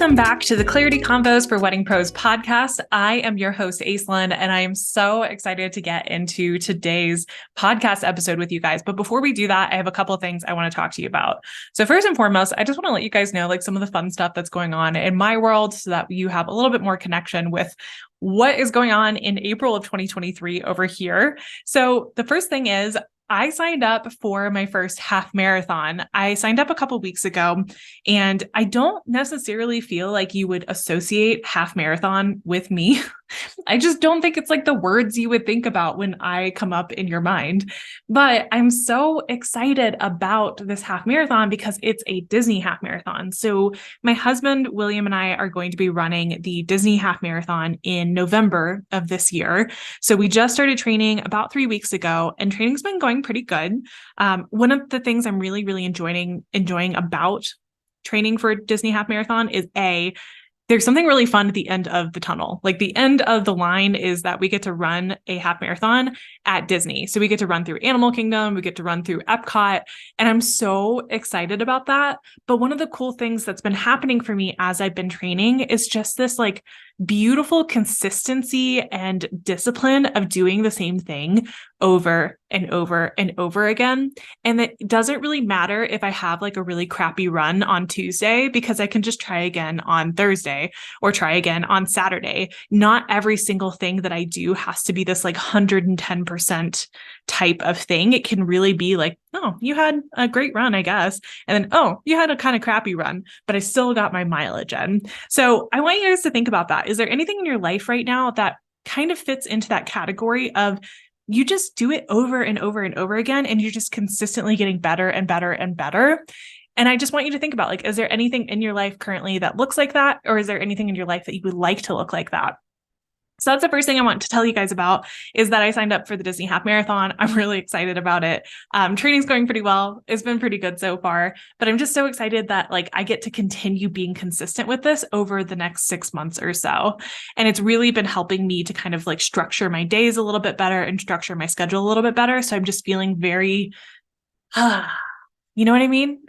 Welcome back to the Clarity Convos for Wedding Pros podcast. I am your host, Aislinn, and I am so excited to get into today's podcast episode with you guys. But before we do that, I have a couple of things I want to talk to you about. So first and foremost, I just want to let you guys know like some of the fun stuff that's going on in my world so that you have a little bit more connection with what is going on in April of 2023 over here. So the first thing is I signed up for my first half marathon. I signed up a couple weeks ago, and I don't necessarily feel like you would associate half marathon with me. I just don't think it's like the words you would think about when I come up in your mind. But I'm so excited about this half marathon because it's a Disney half marathon. So my husband, William, and I are going to be running the Disney half marathon in November of this year. So we just started training about 3 weeks ago, and training's been going pretty good. One of the things I'm really enjoying about training for a Disney half marathon is there's something really fun at the end of the tunnel. Like the end of the line is that we get to run a half marathon at Disney. So we get to run through Animal Kingdom, we get to run through Epcot, and I'm so excited about that. But one of the cool things that's been happening for me as I've been training is just this like beautiful consistency and discipline of doing the same thing over and over and over again. And it doesn't really matter if I have like a really crappy run on Tuesday, because I can just try again on Thursday or try again on Saturday. Not every single thing that I do has to be this like 110% type of thing. It can really be like, oh, you had a great run, I guess. And then, oh, you had a kind of crappy run, but I still got my mileage in. So I want you guys to think about that. Is there anything in your life right now that kind of fits into that category of you just do it over and over and over again, and you're just consistently getting better and better and better? And I just want you to think about, like, is there anything in your life currently that looks like that? Or is there anything in your life that you would like to look like that? So that's the first thing I want to tell you guys about, is that I signed up for the Disney Half Marathon. I'm really excited about it. Training's going pretty well. It's been pretty good so far, but I'm just so excited that like I get to continue being consistent with this over the next 6 months or so. And it's really been helping me to kind of like structure my days a little bit better and structure my schedule a little bit better. So I'm just feeling very, you know what I mean?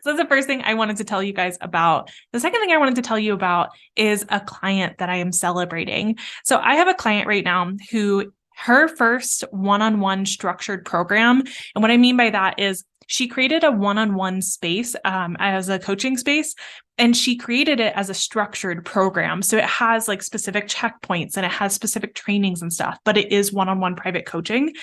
So that's the first thing I wanted to tell you guys about. The second thing I wanted to tell you about is a client that I am celebrating. So I have a client right now who her first one-on-one structured program. And what I mean by that is she created a one-on-one space as a coaching space, and she created it as a structured program. So it has like specific checkpoints and it has specific trainings and stuff, but it is one-on-one private coaching.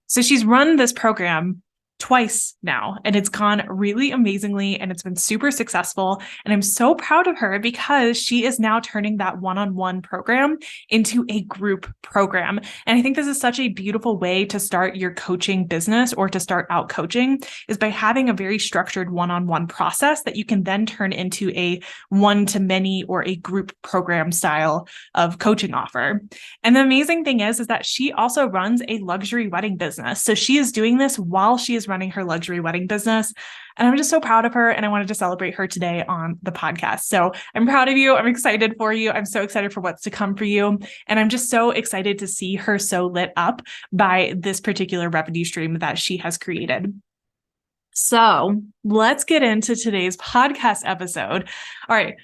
So she's run this program twice now, and it's gone really amazingly, and it's been super successful. And I'm so proud of her because she is now turning that one-on-one program into a group program. And I think this is such a beautiful way to start your coaching business, or to start out coaching, is by having a very structured one-on-one process that you can then turn into a one-to-many or a group program style of coaching offer. And the amazing thing is that she also runs a luxury wedding business. So she is doing this while she is running her luxury wedding business. And I'm just so proud of her, and I wanted to celebrate her today on the podcast. So I'm proud of you. I'm excited for you. I'm so excited for what's to come for you. And I'm just so excited to see her so lit up by this particular revenue stream that she has created. So let's get into today's podcast episode. All right.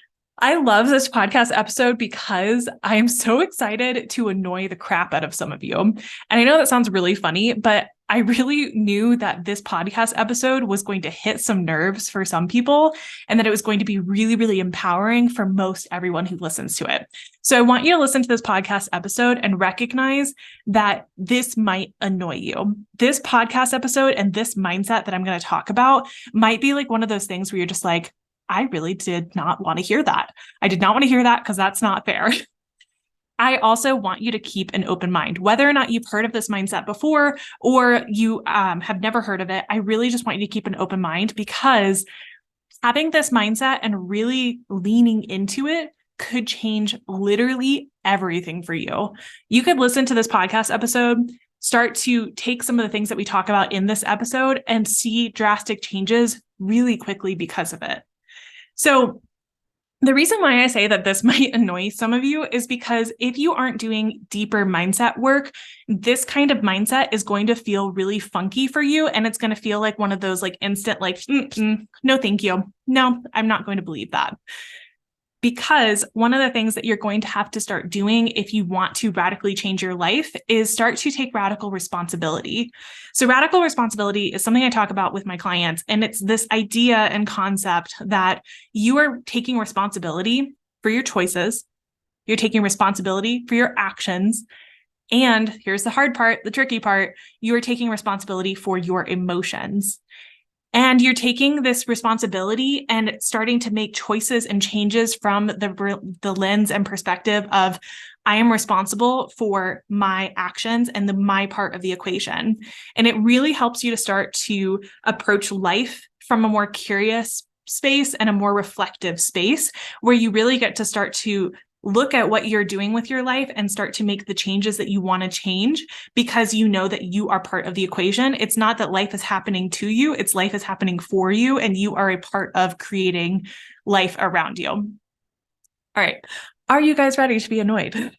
I love this podcast episode because I am so excited to annoy the crap out of some of you. And I know that sounds really funny, but I really knew that this podcast episode was going to hit some nerves for some people, and that it was going to be really empowering for most everyone who listens to it. So I want you to listen to this podcast episode and recognize that this might annoy you. This podcast episode and this mindset that I'm going to talk about might be like one of those things where you're just like, I really did not want to hear that. I did not want to hear that because that's not fair. I also want you to keep an open mind, whether or not you've heard of this mindset before or you have never heard of it. I really just want you to keep an open mind, because having this mindset and really leaning into it could change literally everything for you. You could listen to this podcast episode, start to take some of the things that we talk about in this episode, and see drastic changes really quickly because of it. So the reason why I say that this might annoy some of you is because if you aren't doing deeper mindset work, this kind of mindset is going to feel really funky for you. And it's going to feel like one of those like instant, like, no, thank you. No, I'm not going to believe that. Because one of the things that you're going to have to start doing if you want to radically change your life is start to take radical responsibility. So radical responsibility is something I talk about with my clients. And it's this idea and concept that you are taking responsibility for your choices. You're taking responsibility for your actions. And here's the hard part, the tricky part, you are taking responsibility for your emotions. And you're taking this responsibility and starting to make choices and changes from the lens and perspective of, I am responsible for my actions and my part of the equation. And it really helps you to start to approach life from a more curious space and a more reflective space, where you really get to start to look at what you're doing with your life and start to make the changes that you want to change, because you know that you are part of the equation. It's not that life is happening to you, it's life is happening for you, and you are a part of creating life around you. All right. Are you guys ready to be annoyed?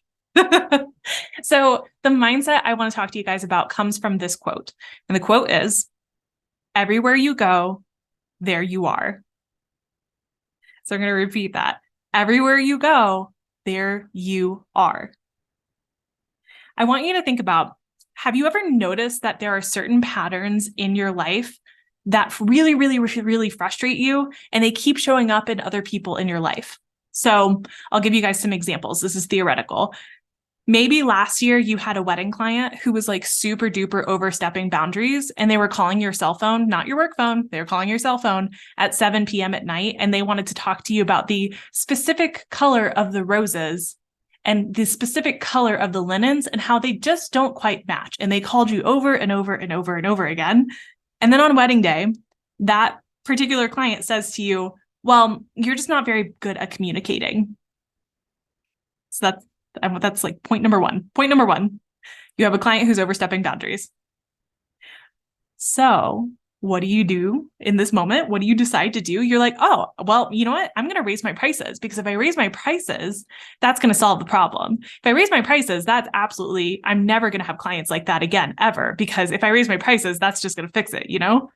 So the mindset I want to talk to you guys about comes from this quote. And the quote is, everywhere you go, there you are. So I'm going to repeat that. Everywhere you go, there you are. I want you to think about, have you ever noticed that there are certain patterns in your life that really, really, really frustrate you, and they keep showing up in other people in your life? So I'll give you guys some examples. This is theoretical. Maybe last year you had a wedding client who was like super duper overstepping boundaries, and they were calling your cell phone, not your work phone. They were calling your cell phone at 7 p.m. at night. And they wanted to talk to you about the specific color of the roses and the specific color of the linens and how they just don't quite match. And they called you over and over and over and over again. And then on wedding day, that particular client says to you, well, you're just not very good at communicating. So that's like point number one. Point number one, you have a client who's overstepping boundaries. So what do you do in this moment? What do you decide to do? You're like, oh, well, you know what? I'm going to raise my prices, because if I raise my prices, that's going to solve the problem. If I raise my prices, that's absolutely, I'm never going to have clients like that again, ever, because if I raise my prices, that's just going to fix it, you know?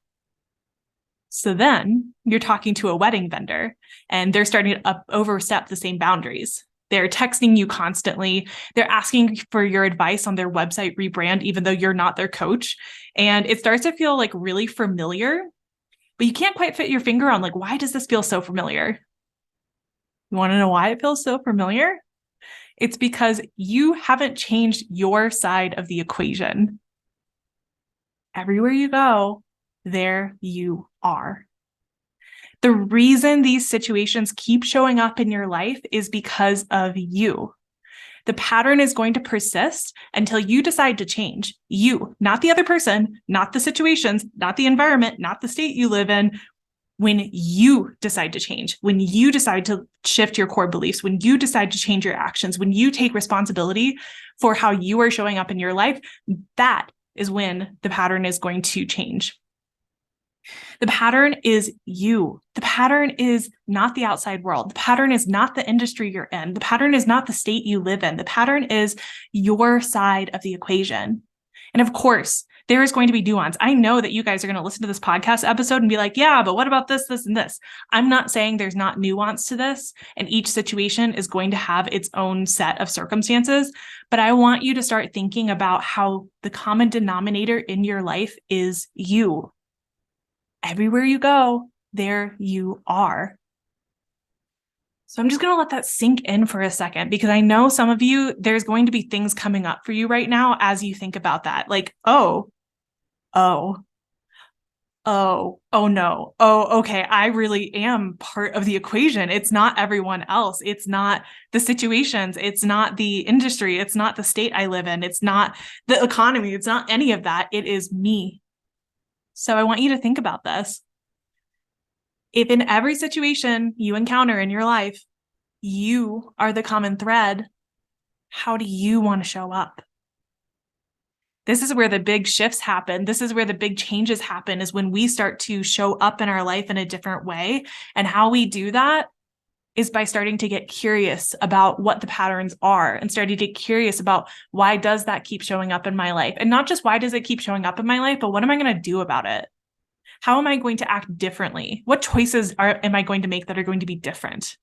So then you're talking to a wedding vendor and they're starting to overstep the same boundaries. They're texting you constantly. They're asking for your advice on their website rebrand, even though you're not their coach. And it starts to feel like really familiar, but you can't quite fit your finger on like, why does this feel so familiar? You want to know why it feels so familiar? It's because you haven't changed your side of the equation. Everywhere you go, there you are. The reason these situations keep showing up in your life is because of you. The pattern is going to persist until you decide to change. You, not the other person, not the situations, not the environment, not the state you live in. When you decide to change, when you decide to shift your core beliefs, when you decide to change your actions, when you take responsibility for how you are showing up in your life, that is when the pattern is going to change. The pattern is you. The pattern is not the outside world. The pattern is not the industry you're in. The pattern is not the state you live in. The pattern is your side of the equation. And of course, there is going to be nuance. I know that you guys are going to listen to this podcast episode and be like, yeah, but what about this, this, and this? I'm not saying there's not nuance to this, and each situation is going to have its own set of circumstances. But I want you to start thinking about how the common denominator in your life is you. Everywhere you go, there you are. So I'm just going to let that sink in for a second, because I know some of you, there's going to be things coming up for you right now as you think about that. Like, oh no. Oh, okay. I really am part of the equation. It's not everyone else. It's not the situations. It's not the industry. It's not the state I live in. It's not the economy. It's not any of that. It is me. So I want you to think about this. If in every situation you encounter in your life, you are the common thread, how do you want to show up? This is where the big shifts happen. This is where the big changes happen, is when we start to show up in our life in a different way. And how we do that is by starting to get curious about what the patterns are, and starting to get curious about, why does that keep showing up in my life? And not just why does it keep showing up in my life, but what am I going to do about it? How am I going to act differently? What choices am I going to make that are going to be different?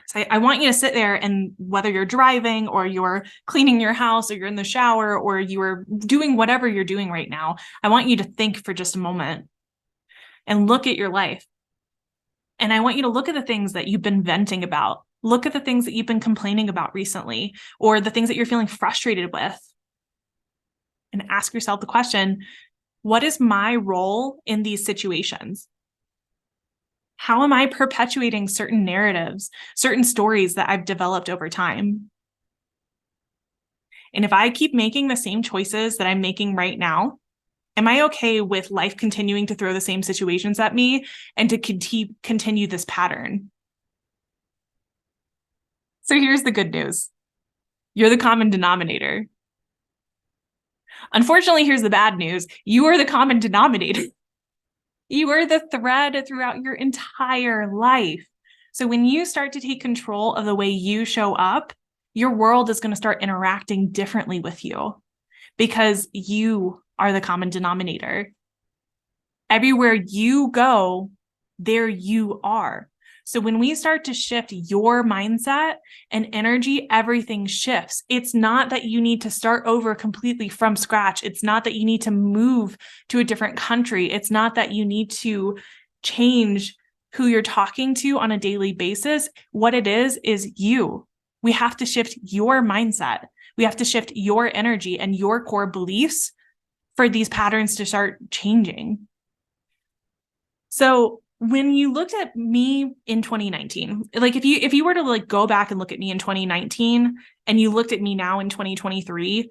So I want you to sit there, and whether you're driving or you're cleaning your house or you're in the shower or you're doing whatever you're doing right now, I want you to think for just a moment and look at your life. And I want you to look at the things that you've been venting about. Look at the things that you've been complaining about recently, or the things that you're feeling frustrated with. And ask yourself the question, what is my role in these situations? How am I perpetuating certain narratives, certain stories that I've developed over time? And if I keep making the same choices that I'm making right now, am I okay with life continuing to throw the same situations at me and to continue this pattern? So here's the good news. You're the common denominator. Unfortunately, here's the bad news. You are the common denominator. You are the thread throughout your entire life. So when you start to take control of the way you show up, your world is going to start interacting differently with you because you are the common denominator. Everywhere you go, there you are. So when we start to shift your mindset and energy, everything shifts. It's not that you need to start over completely from scratch. It's not that you need to move to a different country. It's not that you need to change who you're talking to on a daily basis. What it is you. We have to shift your mindset. We have to shift your energy and your core beliefs for these patterns to start changing. So when you looked at me in 2019, like if you were to like go back and look at me in 2019 and you looked at me now in 2023,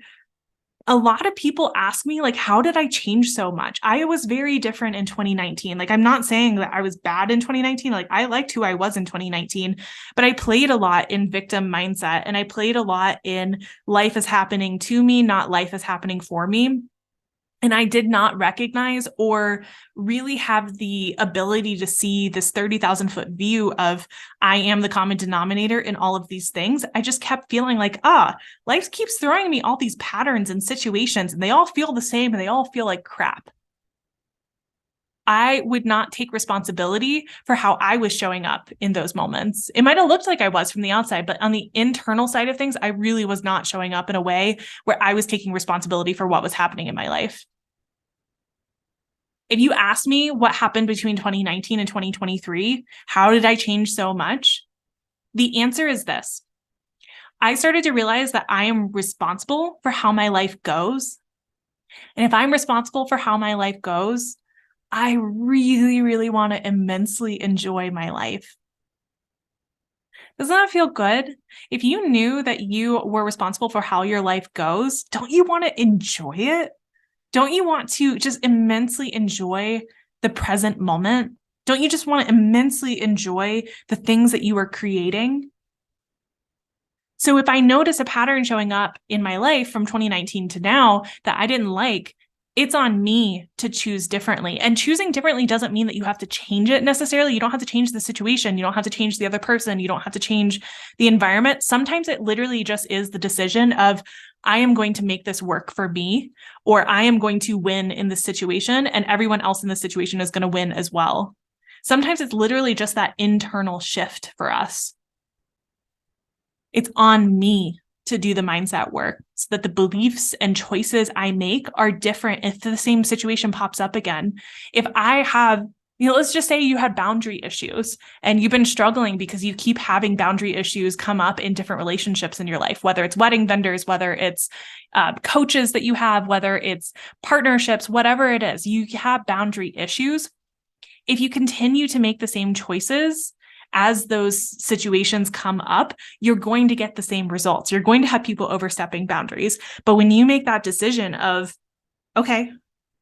a lot of people ask me, like, how did I change so much? I was very different in 2019. Like, I'm not saying that I was bad in 2019. Like, I liked who I was in 2019, but I played a lot in victim mindset, and I played a lot in life is happening to me, not life is happening for me. And I did not recognize or really have the ability to see this 30,000 foot view of I am the common denominator in all of these things. I just kept feeling like, life keeps throwing me all these patterns and situations, and they all feel the same and they all feel like crap. I would not take responsibility for how I was showing up in those moments. It might have looked like I was from the outside, but on the internal side of things, I really was not showing up in a way where I was taking responsibility for what was happening in my life. If you ask me what happened between 2019 and 2023, how did I change so much? The answer is this. I started to realize that I am responsible for how my life goes. And if I'm responsible for how my life goes, I really, really want to immensely enjoy my life. Doesn't that feel good? If you knew that you were responsible for how your life goes, don't you want to enjoy it? Don't you want to just immensely enjoy the present moment? Don't you just want to immensely enjoy the things that you are creating? So if I notice a pattern showing up in my life from 2019 to now that I didn't like, it's on me to choose differently. And choosing differently doesn't mean that you have to change it necessarily. You don't have to change the situation. You don't have to change the other person. You don't have to change the environment. Sometimes it literally just is the decision of, I am going to make this work for me, or I am going to win in this situation, and everyone else in this situation is going to win as well. Sometimes it's literally just that internal shift for us. It's on me to do the mindset work so that the beliefs and choices I make are different if the same situation pops up again. If I have, let's just say you had boundary issues and you've been struggling because you keep having boundary issues come up in different relationships in your life, whether it's wedding vendors, whether it's coaches that you have, whether it's partnerships, whatever it is, you have boundary issues. If you continue to make the same choices as those situations come up, you're going to get the same results. You're going to have people overstepping boundaries. But when you make that decision of, okay,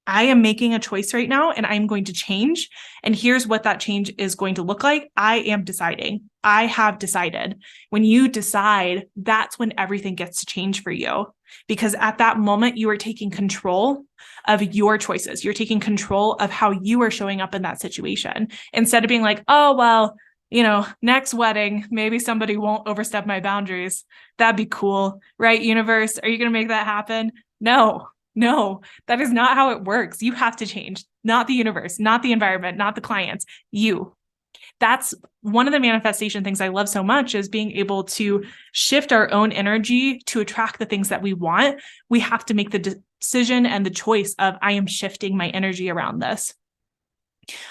I am making a choice right now and I'm going to change, and here's what that change is going to look like, I am deciding. I have decided. When you decide, that's when everything gets to change for you. Because at that moment, you are taking control of your choices. You're taking control of how you are showing up in that situation. Instead of being like, oh, well, next wedding, maybe somebody won't overstep my boundaries. That'd be cool, right? Universe, are you going to make that happen? No, that is not how it works. You have to change, not the universe, not the environment, not the clients, you. That's one of the manifestation things I love so much, is being able to shift our own energy to attract the things that we want. We have to make the decision and the choice of, I am shifting my energy around this.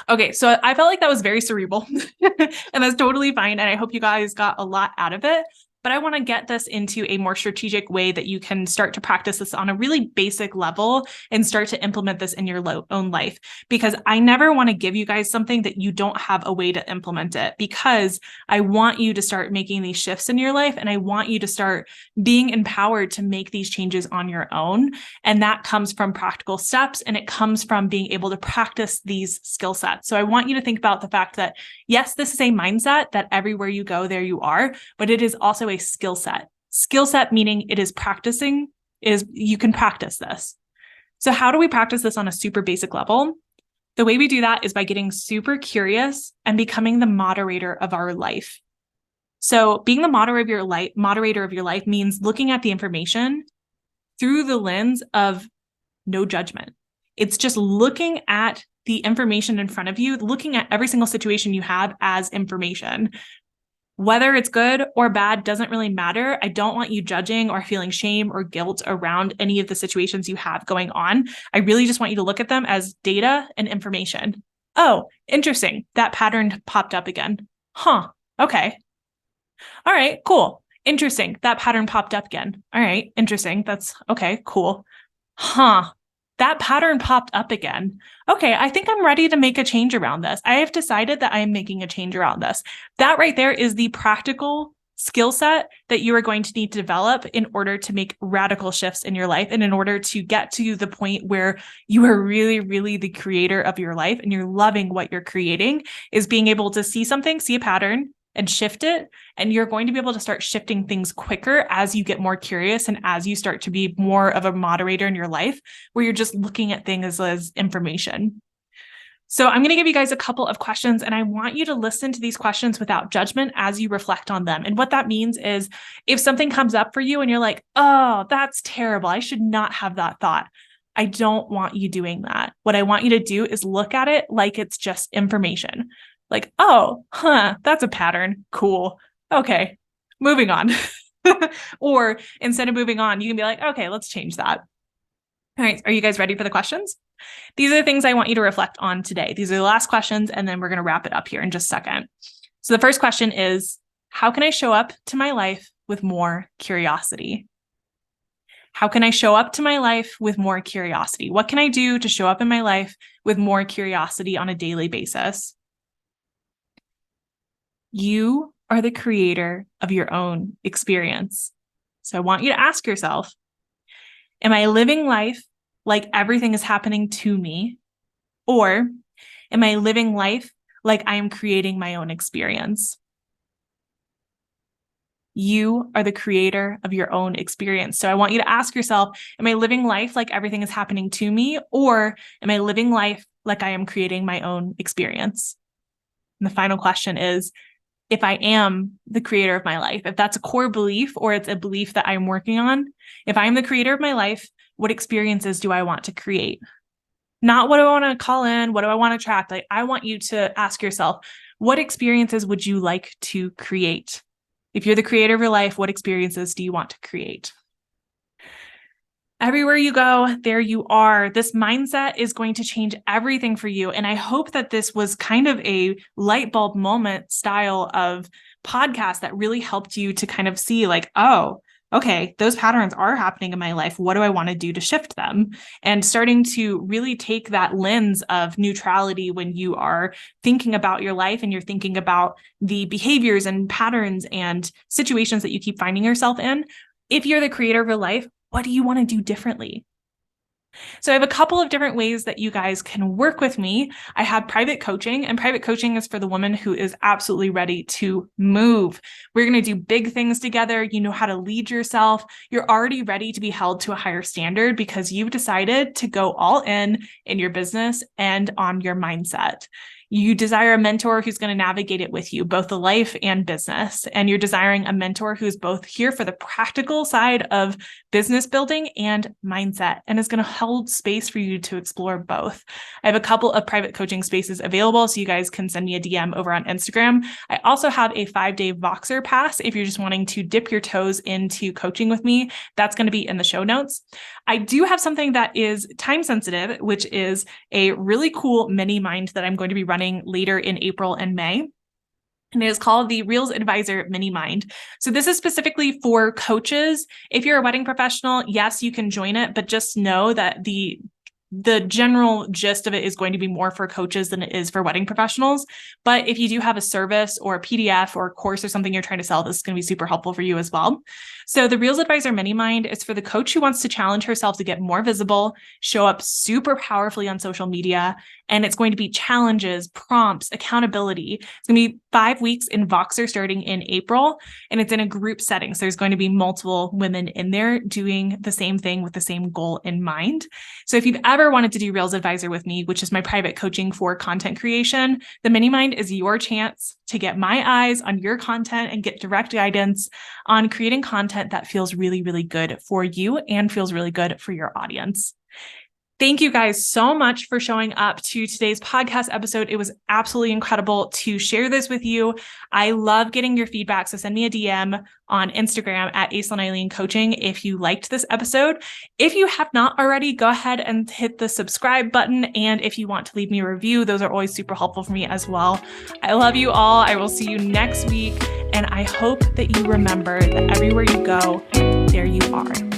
Okay, so I felt like that was very cerebral and that's totally fine. And I hope you guys got a lot out of it. But I want to get this into a more strategic way that you can start to practice this on a really basic level and start to implement this in your own life. Because I never want to give you guys something that you don't have a way to implement it, because I want you to start making these shifts in your life, and I want you to start being empowered to make these changes on your own. And that comes from practical steps, and it comes from being able to practice these skill sets. So I want you to think about the fact that, yes, this is a mindset that everywhere you go, there you are, but it is also a skill set. Skill set meaning it is practicing, you can practice this. So how do we practice this on a super basic level? The way we do that is by getting super curious and becoming the moderator of our life. So being the moderator of your life means looking at the information through the lens of no judgment. It's just looking at the information in front of you, looking at every single situation you have as information. Whether it's good or bad doesn't really matter. I don't want you judging or feeling shame or guilt around any of the situations you have going on. I really just want you to look at them as data and information. Oh, interesting. That pattern popped up again. Huh. Okay. All right, cool. Interesting. That pattern popped up again. All right, interesting. That's okay, cool. Huh. That pattern popped up again. Okay, I think I'm ready to make a change around this. I have decided that I am making a change around this. That right there is the practical skill set that you are going to need to develop in order to make radical shifts in your life, and in order to get to the point where you are really, really the creator of your life and you're loving what you're creating, is being able to see something, see a pattern, and shift it. And you're going to be able to start shifting things quicker as you get more curious and as you start to be more of a moderator in your life, where you're just looking at things as information. So I'm going to give you guys a couple of questions, and I want you to listen to these questions without judgment as you reflect on them. And what that means is, if something comes up for you and you're like, oh, that's terrible, I should not have that thought, I don't want you doing that. What I want you to do is look at it like it's just information. Like, oh, that's a pattern. Cool. Okay, moving on. Or instead of moving on, you can be like, okay, let's change that. All right, are you guys ready for the questions? These are the things I want you to reflect on today. These are the last questions, and then we're going to wrap it up here in just a second. So the first question is, how can I show up to my life with more curiosity? How can I show up to my life with more curiosity? What can I do to show up in my life with more curiosity on a daily basis? You are the creator of your own experience. So I want you to ask yourself, am I living life like everything is happening to me? Or am I living life like I am creating my own experience? You are the creator of your own experience. So I want you to ask yourself, am I living life like everything is happening to me? Or am I living life like I am creating my own experience? And the final question is, if I am the creator of my life, if that's a core belief or it's a belief that I'm working on, if I'm the creator of my life, what experiences do I want to create? Not what do I want to call in, what do I want to attract? Like, I want you to ask yourself, what experiences would you like to create? If you're the creator of your life, what experiences do you want to create? Everywhere you go, there you are. This mindset is going to change everything for you. And I hope that this was kind of a light bulb moment style of podcast that really helped you to kind of see like, oh, okay, those patterns are happening in my life. What do I want to do to shift them? And starting to really take that lens of neutrality when you are thinking about your life and you're thinking about the behaviors and patterns and situations that you keep finding yourself in. If you're the creator of your life, what do you want to do differently? So I have a couple of different ways that you guys can work with me. I have private coaching, and private coaching is for the woman who is absolutely ready to move. We're going to do big things together. You know how to lead yourself. You're already ready to be held to a higher standard because you've decided to go all in your business and on your mindset. You desire a mentor who's going to navigate it with you, both the life and business. And you're desiring a mentor who's both here for the practical side of business building and mindset, and is going to hold space for you to explore both. I have a couple of private coaching spaces available, so you guys can send me a DM over on Instagram. I also have a 5-day Voxer pass if you're just wanting to dip your toes into coaching with me. That's going to be in the show notes. I do have something that is time sensitive, which is a really cool mini mind that I'm going to be running later in April and May. And it is called the Reels Advisor Mini Mind. So this is specifically for coaches. If you're a wedding professional, yes, you can join it, but just know that the general gist of it is going to be more for coaches than it is for wedding professionals. But if you do have a service or a PDF or a course or something you're trying to sell, this is going to be super helpful for you as well. So the Reels Advisor Mini Mind is for the coach who wants to challenge herself to get more visible, show up super powerfully on social media. And it's going to be challenges, prompts, accountability. It's going to be 5 weeks in Voxer starting in April, and it's in a group setting. So there's going to be multiple women in there doing the same thing with the same goal in mind. So if you've ever wanted to do Reels Advisor with me, which is my private coaching for content creation, the Mini Mind is your chance to get my eyes on your content and get direct guidance on creating content that feels really, really good for you and feels really good for your audience. Thank you guys so much for showing up to today's podcast episode. It was absolutely incredible to share this with you. I love getting your feedback. So send me a DM on Instagram at Aislinn Coaching if you liked this episode. If you have not already, go ahead and hit the subscribe button. And if you want to leave me a review, those are always super helpful for me as well. I love you all. I will see you next week. And I hope that you remember that everywhere you go, there you are.